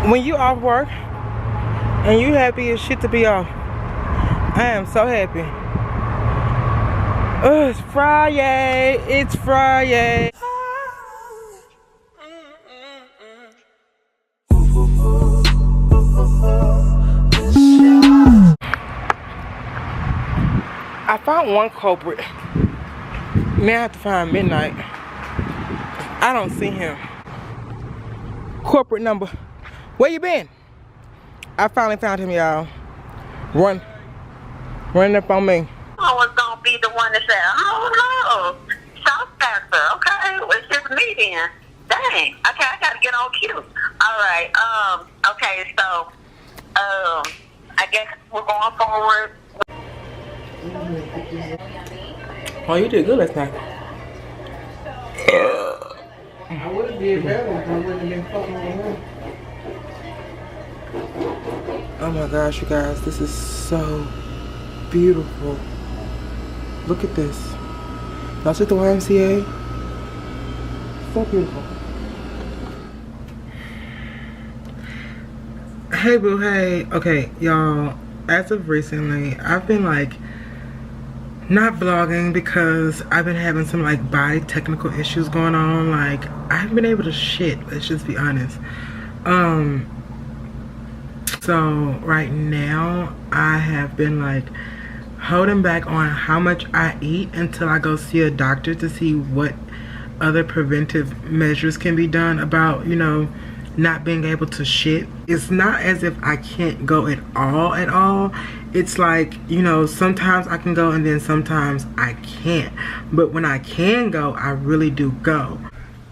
When you off work and you happy as shit to be off. I am so happy. Oh, it's Friday. It's Friday. I found one culprit. Now I have to find Midnight. I don't see him. Corporate number. Where you been? I finally found him, y'all. Running up on me. I was gonna be the one to say, oh no, South Factor. Okay, well, it's just me then. Dang. Okay, I gotta get on cue. All right. Okay. So, I guess we're going forward. Oh, you did good last night. I would have been better if I wouldn't have been fucking with her. Oh my gosh, you guys, this is so beautiful. Look at this. Y'all see the YMCA? So beautiful. Hey boo, hey. Okay, y'all, as of recently, I've been like not vlogging because I've been having some like body technical issues going on. Like, I haven't been able to shit, let's just be honest. So right now I have been like holding back on how much I eat until I go see a doctor to see what other preventive measures can be done about, you know, not being able to shit. It's not as if I can't go at all. It's like, you know, sometimes I can go and then sometimes I can't. But when I can go, I really do go.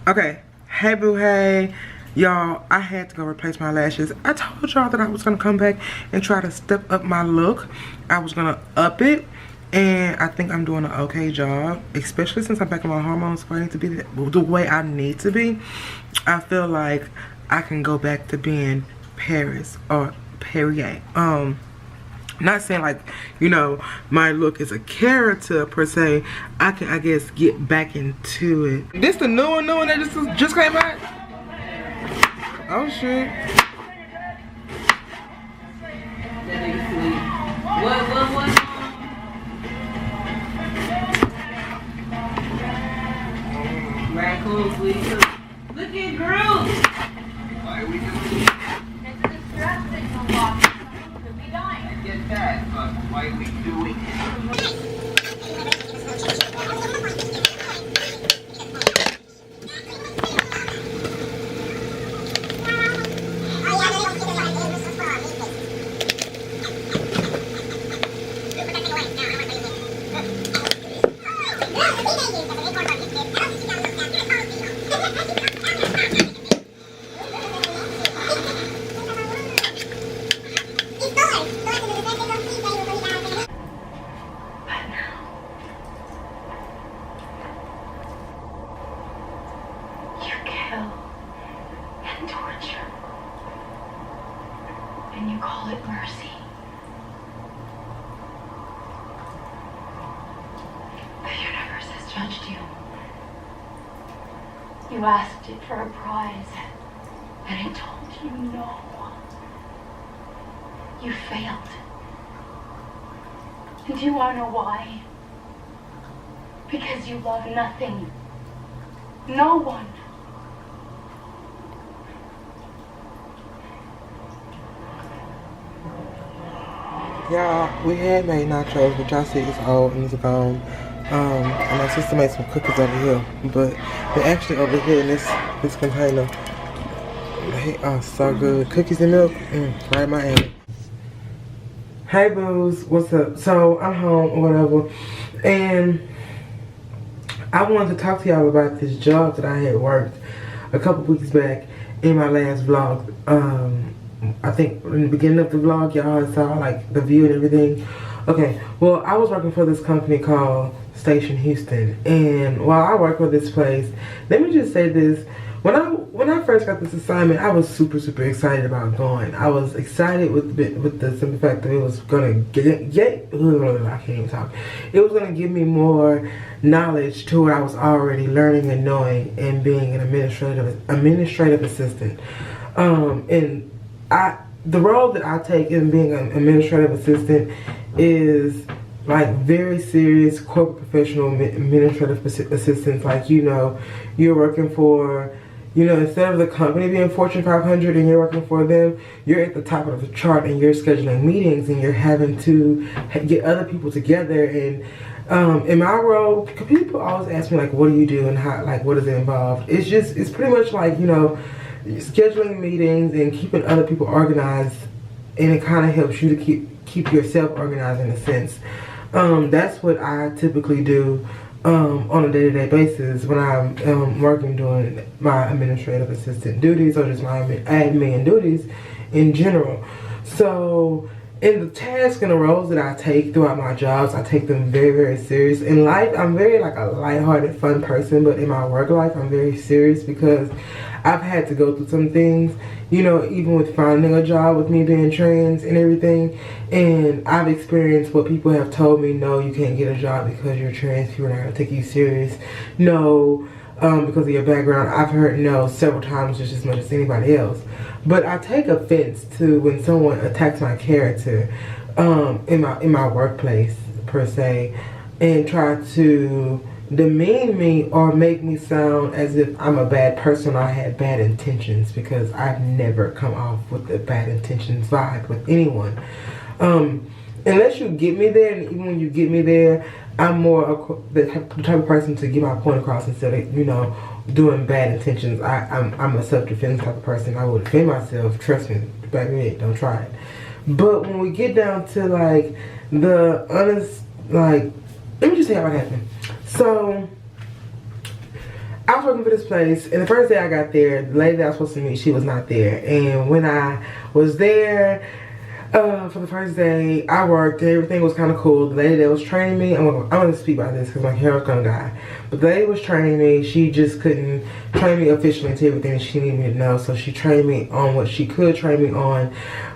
Okay, hey boo, hey. Y'all, I had to go replace my lashes. I told y'all that I was gonna come back and try to step up my look. I was gonna up it, and I think I'm doing an okay job, especially since I'm back in my hormones where I need to be the way I need to be. I feel like I can go back to being Paris or Perrier. Not saying like, you know, my look is a character per se. I can, I guess, get back into it. This the new one that just came out? Oh shit. What? Raccoon sleep. Look at Groot. Why are we doing this? It's a distress signal box. Someone could be dying. I get that, but why are we doing it? And you call it mercy. The universe has judged you. You asked it for a prize, and it told you no. You failed. And do you want to know why? Because you love nothing. No one. Y'all, we had made nachos, but y'all see it's old and it's gone. And my sister made some cookies over here, but they're actually over here in this container. They are so good. Cookies and milk, right in my hand. Hey boos, what's up? So I'm home or whatever, and I wanted to talk to y'all about this job that I had worked a couple weeks back in my last vlog. I think in the beginning of the vlog, y'all saw like the view and everything. Okay, well, I was working for this company called Station Houston, and while I work with this place, let me just say this: when I first got this assignment, I was super excited about going. I was excited with the simple fact that it was gonna I can't even talk. It was gonna give me more knowledge to what I was already learning and knowing, and being an administrative assistant. And the role that I take in being an administrative assistant is like very serious corporate professional administrative assistants. Like, you know, you're working for, you know, instead of the company being Fortune 500 and you're working for them, you're at the top of the chart and you're scheduling meetings and you're having to get other people together. And in my role, people always ask me like, what do you do and how, like, what does it involve? It's pretty much like, you know, scheduling meetings and keeping other people organized, and it kind of helps you to keep yourself organized in a sense. That's what I typically do on a day-to-day basis when I'm working doing my administrative assistant duties or just my admin duties in general. So in the tasks and the roles that I take throughout my jobs, I take them very, very serious. In life, I'm very like a lighthearted, fun person, but in my work life, I'm very serious because I've had to go through some things, you know, even with finding a job with me being trans and everything. And I've experienced what people have told me, no, you can't get a job because you're trans, people are not going to take you serious. No, because of your background. I've heard no several times, just as much as anybody else. But I take offense to when someone attacks my character in my workplace, per se, and try to demean me or make me sound as if I'm a bad person or I had bad intentions, because I've never come off with the bad intentions vibe with anyone. Unless you get me there, and even when you get me there, I'm more the type of person to get my point across instead of, you know, doing bad intentions. I'm a self-defense type of person. I would defend myself. Trust me, baby, don't try it. But when we get down to like the honest, like, let me just tell you what happened. So I was working for this place, and the first day I got there, the lady that I was supposed to meet, she was not there. And when I was there for the first day, I worked and everything was kind of cool. The lady that was training me, I'm gonna speak about this because my hair was gonna die. But the lady was training me. She just couldn't train me officially into everything she needed me to know. So she trained me on what she could train me on.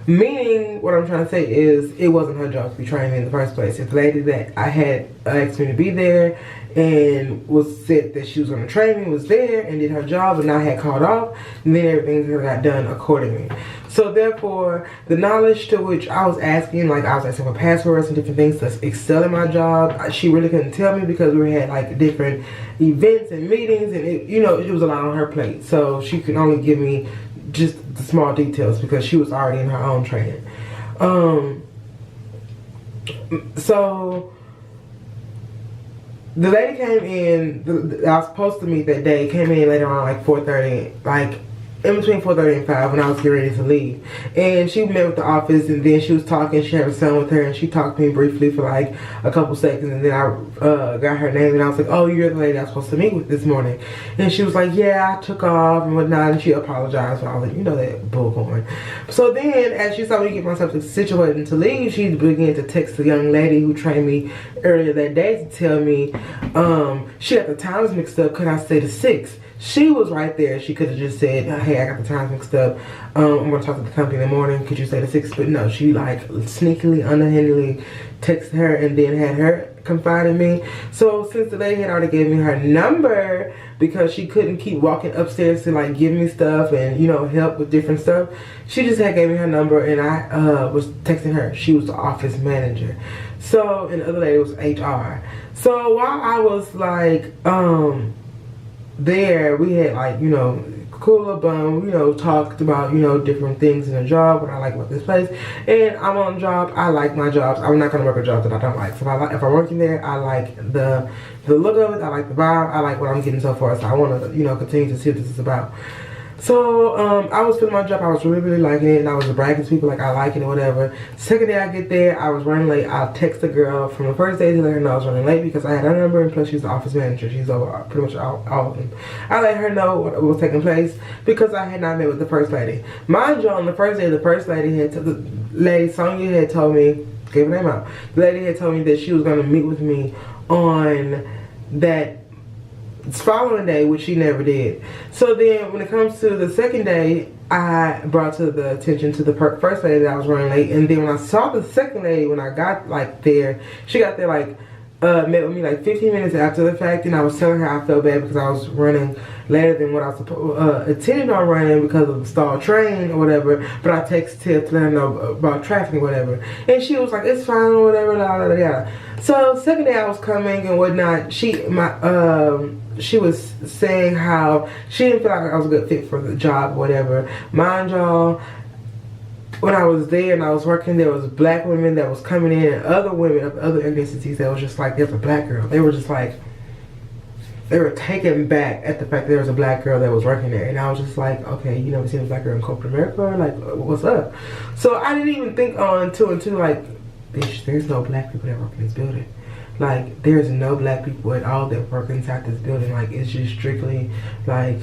Meaning, what I'm trying to say is, it wasn't her job to be training me in the first place. If the lady that I had asked me to be there and said that she was going to train me was there and did her job, and I had called off, and then everything got done accordingly. So therefore, the knowledge to which I was asking, like I was asking for passwords and different things to excel in my job, she really couldn't tell me because we had like different events and meetings, and it, you know, it was a lot on her plate. So she could only give me just the small details because she was already in her own training. So the lady came in, I was supposed to meet that day, came in later on like 4:30, like in between 4:30 and 5 when I was getting ready to leave. And she met with the office, and then she was talking, she had her son with her, and she talked to me briefly for like a couple seconds, and then I got her name, and I was like, oh, you're the lady I was supposed to meet with this morning. And she was like, yeah, I took off and whatnot, and she apologized. So I was like, you know that bullhorn. So then, as she saw me get myself situated to leave, she began to text the young lady who trained me earlier that day to tell me she got the times mixed up. Could I stay to 6? She was right there. She could have just said, hey, I got the times mixed up. I'm going to talk to the company in the morning. Could you stay to 6? But no, she like sneakily, underhandedly texted her and then had her confide in me. So since the lady had already gave me her number because she couldn't keep walking upstairs to like give me stuff and, you know, help with different stuff, she just had gave me her number, and I was texting her. She was the office manager. So, and the other lady was HR. So while I was like, there, we had like, you know, cool up, you know, talked about, you know, different things in the job, what I like about this place. And I'm on a job, I like my jobs. I'm not gonna work a job that I don't like. So if I'm working there, I like the look of it, I like the vibe, I like what I'm getting so far. So I want to, you know, continue to see what this is about. So I was feeling my job. I was really, really liking it, and I was bragging to people like I like it or whatever. Second day I get there, I was running late. I text the girl from the first day to let her know I was running late because I had her number, and plus she's the office manager. She's over pretty much all of them. I let her know what was taking place because I had not met with the first lady. Mind you, on the first day, the first lady the lady Sonia had told me, gave her name out. The lady had told me that she was going to meet with me on that following day, which she never did. So then when it comes to the second day, I brought to the attention to the first lady that I was running late, and then when I saw the second lady, when I got like there, she got there like met with me like 15 minutes after the fact, and I was telling her I felt bad because I was running later than what I was intended on running because of the stalled train or whatever. But I texted Tiff to let her know about traffic or whatever, and she was like, "It's fine or whatever." La, la, la, la. So second day I was coming and whatnot. She was saying how she didn't feel like I was a good fit for the job or whatever. Mind y'all, when I was there and I was working, there was black women that was coming in and other women of other ethnicities that was just like, there's a black girl. They were just like, they were taken back at the fact that there was a black girl that was working there. And I was just like, okay, you never seen a black girl in corporate America? Like, what's up? So I didn't even think on two and two, like, bitch, there's no black people that work in this building. Like, there's no black people at all that work inside this building. Like, it's just strictly, like,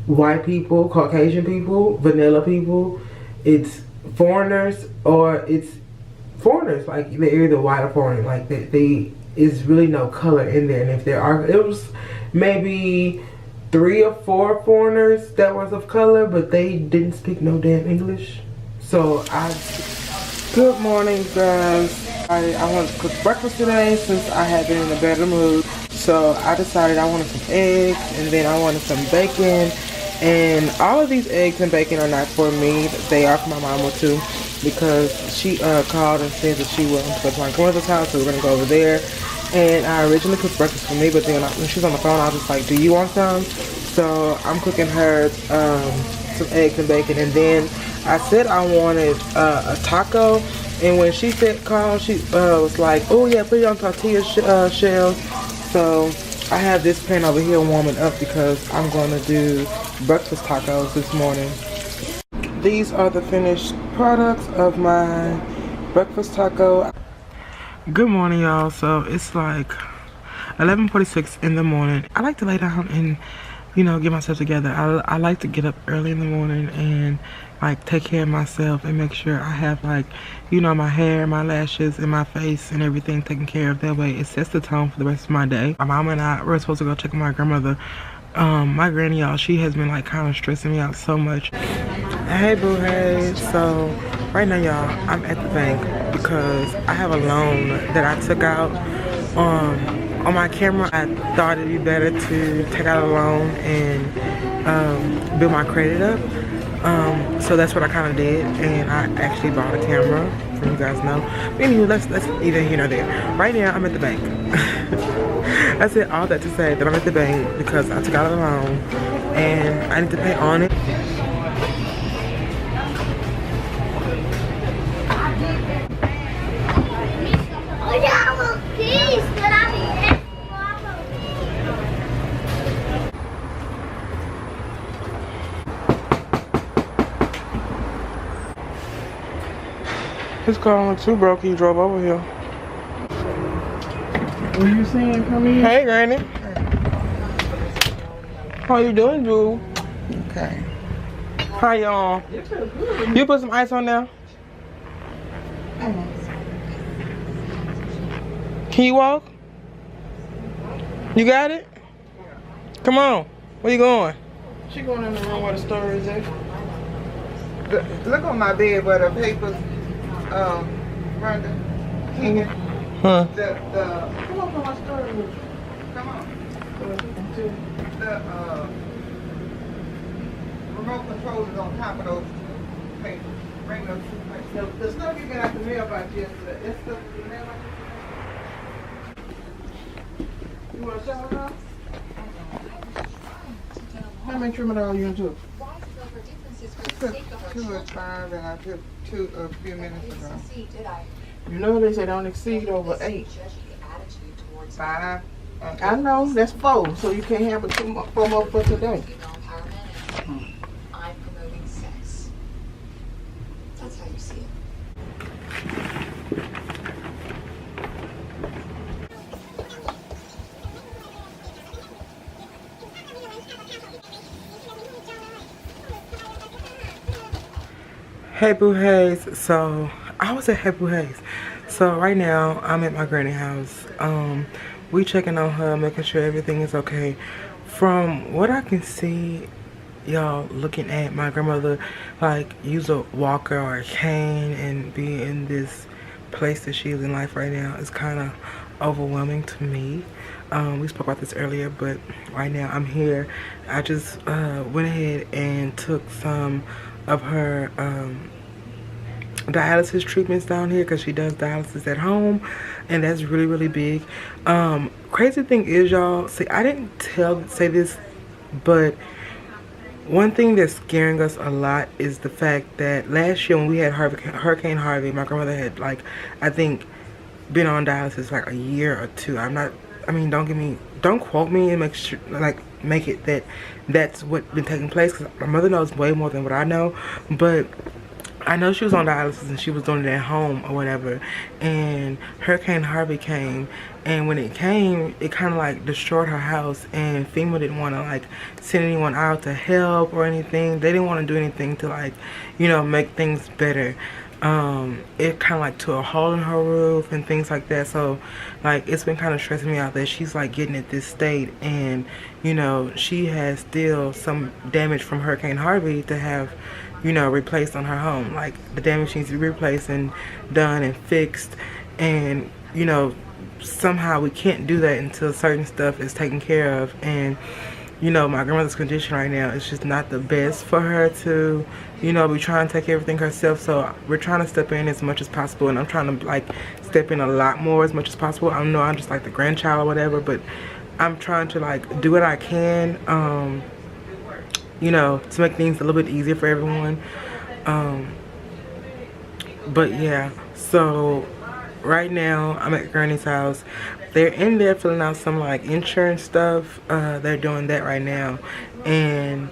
white people, Caucasian people, vanilla people. It's foreigners or it's foreigners. Like, they're either white or foreign. Like, they is really no color in there. And if there are, it was maybe 3 or 4 foreigners that was of color, but they didn't speak no damn English. So good morning, guys. I wanted to cook breakfast today since I had been in a better mood. So I decided I wanted some eggs and then I wanted some bacon. And all of these eggs and bacon are not for me. They are for my mama too, because she called and said that she wanted to go to my grandmother's house, so we're gonna go over there. And I originally cooked breakfast for me, but then when she was on the phone, I was just like, "Do you want some?" So I'm cooking her some eggs and bacon, and then I said I wanted a taco. And when she said call, she was like, "Oh yeah, put it on tortilla shells." So I have this pan over here warming up because I'm gonna do breakfast tacos this morning. These are the finished products of my breakfast taco. Good morning, y'all. So it's like 11:46 in the morning. I like to lay down and, you know, get myself together. I like to get up early in the morning and like take care of myself and make sure I have, like, you know, my hair, my lashes, and my face and everything taken care of. That way it sets the tone for the rest of my day. My mom and I were supposed to go check on my grandmother. My granny, y'all, she has been like kind of stressing me out so much. Hey boo, hey. So right now, y'all, I'm at the bank because I have a loan that I took out on my camera. I thought it'd be better to take out a loan and build my credit up. So that's what I kind of did, and I actually bought a camera, so you guys know. But anyway, that's either here nor there. Right now, I'm at the bank. I said all that to say that I'm at the bank because I took out a loan, and I need to pay on it. His car was too broke, he drove over here. What are you saying? Come in. Hey, Granny. How you doing, boo? Okay. How y'all? You put some ice on there? Can you walk? You got it? Come on. Where you going? She going in the room where the storage is at. Look on my bed where the papers, Brenda. Huh? Come on from my storage. Come on. The remote control is on top of those papers. Bring those 2 papers. The stuff you got out the mailbox yesterday, that's stuff in the mailbox. You want to shower now? How many Tramadol you into? 2 is 5, and I took 2 a few minutes ago. You know they say don't exceed over 8. 5. I know, that's 4, so you can't have 4 more for today. I'm promoting sex. That's how you see it. Hey boo hays. So I was at Hey boo hays. So right now I'm at my granny house. We checking on her, making sure everything is okay. From what I can see, y'all, looking at my grandmother like use a walker or a cane and be in this place that she is in life right now is kind of overwhelming to me. We spoke about this earlier, but right now I'm here. I just went ahead and took some of her dialysis treatments down here because she does dialysis at home, and that's really, really big. Crazy thing is, y'all, see, I didn't say this, but one thing that's scaring us a lot is the fact that last year when we had Hurricane Harvey, my grandmother had, like, I think been on dialysis like a year or two. Don't quote me and make it that that's what been taking place, because my mother knows way more than what I know, but I know she was on dialysis and she was doing it at home or whatever, and Hurricane Harvey came, and when it came, it kind of like destroyed her house, and FEMA didn't want to like send anyone out to help or anything. They didn't want to do anything to, like, you know, make things better. It kind of like tore a hole in her roof and things like that. So like, it's been kind of stressing me out that she's like getting at this state, and you know, she has still some damage from Hurricane Harvey to have, you know, replaced on her home. Like, the damage needs to be replaced and done and fixed, and you know, somehow we can't do that until certain stuff is taken care of. And you know, my grandmother's condition right now is just not the best for her to, you know, be trying to take everything herself. So we're trying to step in as much as possible, and I'm trying to like step in a lot more as much as possible. I know I'm just like the grandchild or whatever, but I'm trying to like do what I can, you know, to make things a little bit easier for everyone. But yeah, so right now I'm at Granny's house. They're in there filling out some like insurance stuff. They're doing that right now, and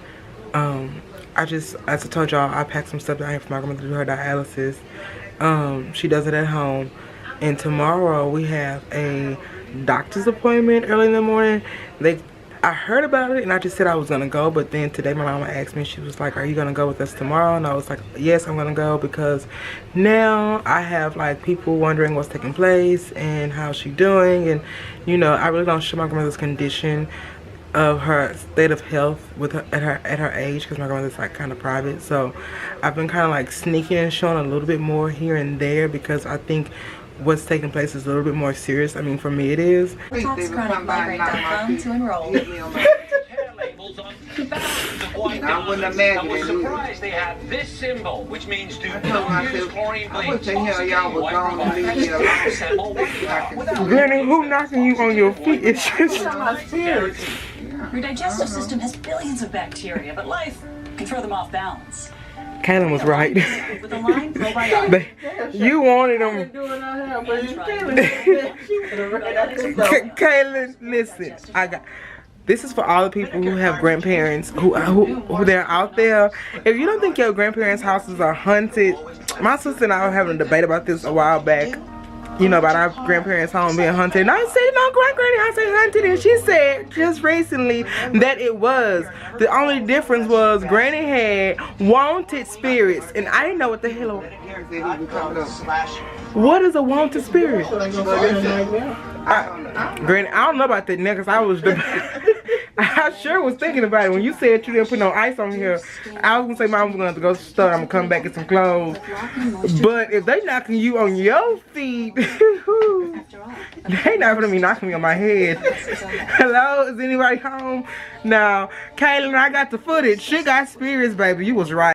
as I told y'all, I packed some stuff down here for my grandmother to do her dialysis. She does it at home, and tomorrow we have a doctor's appointment early in the morning. I heard about it and I just said I was gonna go, but then today my mama asked me, she was like, are you gonna go with us tomorrow? And I was like, yes, I'm gonna go, because now I have like people wondering what's taking place and how's she doing. And you know, I really don't show my grandmother's condition of her state of health with her at her age, because my grandmother's like kind of private. So I've been kind of like sneaking and showing a little bit more here and there, because I think what's taking place is a little bit more serious. I mean, for me it is. TalksChronicMigrate.com to enroll. I wouldn't imagine I was surprised they have this symbol, which means do not use chlorine bleach. What the hell y'all was going to leave me Granny, who knocking you on your feet? It's just Your digestive system has billions of bacteria, but life can throw them off balance. Kaylin was right. With a line probiotic. You wanted them. Kaylin, listen. This is for all the people who have grandparents who they're out there. If you don't think your grandparents' houses are haunted, my sister and I were having a debate about this a while back. You know, about our grandparents' home being haunted. And I said, no, granny house ain't haunted. And she said just recently that it was. The only difference was granny had wanted spirits. And I didn't know what the hell. What is a wanted spirit? Granny, I don't know about that now, because I sure was thinking about it. When you said you didn't put no ice on here, I was going to say Mom was going to have to go to the store. I'm going to come back and get some clothes. But if they knocking you on your feet, they not going to be knocking me on my head. Hello? Is anybody home? Now, Kaylin, I got the footage. She got spirits, baby. You was right.